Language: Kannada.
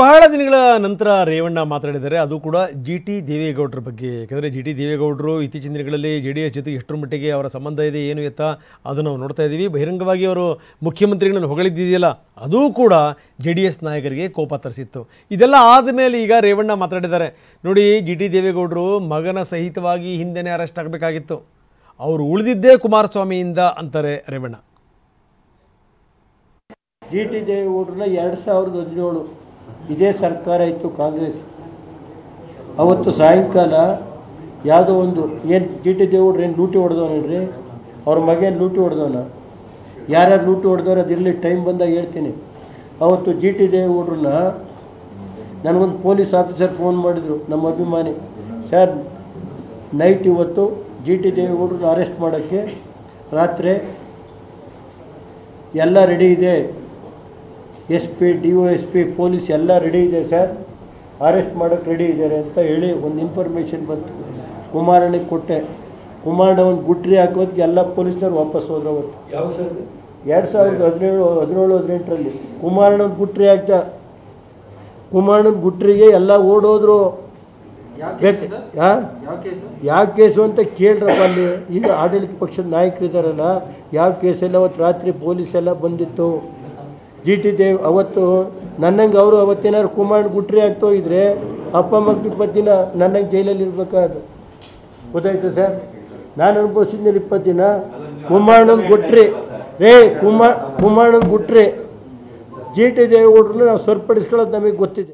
ಬಹಳ ದಿನಗಳ ನಂತರ ರೇವಣ್ಣ ಮಾತಾಡಿದ್ದಾರೆ. ಅದು ಕೂಡ ಜಿ.ಟಿ. ದೇವೇಗೌಡರ ಬಗ್ಗೆ. ಯಾಕಂದರೆ ಜಿ.ಟಿ. ದೇವೇಗೌಡರು ಇತ್ತೀಚಿನ ದಿನಗಳಲ್ಲಿ ಜೆ.ಡಿ.ಎಸ್ ಜೊತೆ ಎಷ್ಟರ ಮಟ್ಟಿಗೆ ಅವರ ಸಂಬಂಧ ಇದೆ, ಏನು ಎತ್ತ ಅದು ನಾವು ನೋಡ್ತಾ ಇದ್ದೀವಿ. ಬಹಿರಂಗವಾಗಿ ಅವರು ಮುಖ್ಯಮಂತ್ರಿಗಳನ್ನು ಹೊಗಳಿದ್ದಿದೆಯಲ್ಲ, ಅದೂ ಕೂಡ ಜೆ.ಡಿ.ಎಸ್ ನಾಯಕರಿಗೆ ಕೋಪ ತರಿಸಿತ್ತು. ಇದೆಲ್ಲ ಆದಮೇಲೆ ಈಗ ರೇವಣ್ಣ ಮಾತಾಡಿದ್ದಾರೆ. ನೋಡಿ, ಜಿ.ಟಿ. ದೇವೇಗೌಡರು ಮಗನ ಸಹಿತವಾಗಿ ಹಿಂದೆನೇ ಅರೆಸ್ಟ್ ಆಗಬೇಕಾಗಿತ್ತು, ಅವರು ಉಳಿದಿದ್ದೇ ಕುಮಾರಸ್ವಾಮಿಯಿಂದ ಅಂತಾರೆ ರೇವಣ್ಣ. ಜಿ.ಟಿ. ದೇವೇಗೌಡರನ್ನ 2017 ಇದೇ ಸರ್ಕಾರ ಇತ್ತು, ಕಾಂಗ್ರೆಸ್. ಅವತ್ತು ಸಾಯಂಕಾಲ ಯಾವುದೋ ಒಂದು ಏನು ಜಿ.ಟಿ. ದೇವೇಗೌಡರು ಏನು ಲೂಟಿ ಹೊಡೆದವನೇನ್ರಿ, ಅವ್ರ ಮಗೇನು ಲೂಟಿ ಹೊಡೆದವನ, ಯಾರ್ಯಾರು ಲೂಟಿ ಹೊಡೆದವ್ರು ಅದಿರಲಿ, ಟೈಮ್ ಬಂದಾಗ ಹೇಳ್ತೀನಿ. ಅವತ್ತು ಜಿ.ಟಿ. ದೇವೇಗೌಡರನ್ನ ನನಗೊಂದು ಪೊಲೀಸ್ ಆಫೀಸರ್ ಫೋನ್ ಮಾಡಿದರು, ನಮ್ಮ ಅಭಿಮಾನಿ. ಸರ್, ನೈಟ್ ಇವತ್ತು ಜಿ.ಟಿ. ದೇವೇಗೌಡರನ್ನ ಅರೆಸ್ಟ್ ಮಾಡೋಕ್ಕೆ ರಾತ್ರಿ ಎಲ್ಲ ರೆಡಿ ಇದೆ, SP, DOSP, ಪೊಲೀಸ್ ಎಲ್ಲ ರೆಡಿ ಇದೆ ಸರ್, ಅರೆಸ್ಟ್ ಮಾಡೋಕ್ಕೆ ರೆಡಿ ಇದ್ದಾರೆ ಅಂತ ಹೇಳಿ ಒಂದು ಇನ್ಫಾರ್ಮೇಷನ್ ಬಂತು. ಕುಮಾರಣ್ಣಗೆ ಕೊಟ್ಟೆ. ಕುಮಾರಣ್ಣ ಒಂದು ಗುಟ್ರಿ ಹಾಕೋದಕ್ಕೆ ಎಲ್ಲ ಪೊಲೀಸ್ನವ್ರು ವಾಪಸ್ ಹೋದ್ರು. ಅವತ್ತು 2017-18 ಕುಮಾರಣ್ಣನ ಗುಟ್ರಿ ಹಾಕ್ದ. ಕುಮಾರಣ್ಣನ ಗುಟ್ರಿಗೆ ಎಲ್ಲ ಓಡೋದ್ರು. ಯಾವ ಕೇಸು ಅಂತ ಕೇಳ್ರಪ್ಪ. ಅಲ್ಲಿ ಈಗ ಆಡಳಿತ ಪಕ್ಷದ ನಾಯಕರಿದ್ದಾರಲ್ಲ, ಯಾವ ಕೇಸೆಲ್ಲ ಅವತ್ತು ರಾತ್ರಿ ಪೊಲೀಸೆಲ್ಲ ಬಂದಿತ್ತು. ಜಿ.ಟಿ. ದೇವ್ ಅವತ್ತು ನನ್ನಂಗೆ ಅವರು ಅವತ್ತೇನಾದ್ರು ಕುಮಾರಣ್ಣ ಗುಟ್ರಿ ಆಗ್ತೋ ಇದ್ರೆ ಅಪ್ಪ ಮಕ್ಕಳ ಪತ್ತಿನ ನನ್ನಂಗೆ ಜೈಲಲ್ಲಿ ಇರಬೇಕಾದ್ರು. ಗೊತ್ತಾಯ್ತು ಸರ್, ನಾನು ಅನುಭವಿಸಿದ್ಮೇಲೆ 20 ದಿನ. ಕುಮಾರಣ್ಣನ ಗುಟ್ರಿ ಕುಮಾರಣ್ಣನ ಗುಟ್ರಿ ಜಿ.ಟಿ. ದೇವೇಗೌಡರನ್ನ ನಾವು ಸರಿಪಡಿಸ್ಕೊಳ್ಳೋದು ನಮಗೆ ಗೊತ್ತಿದೆ.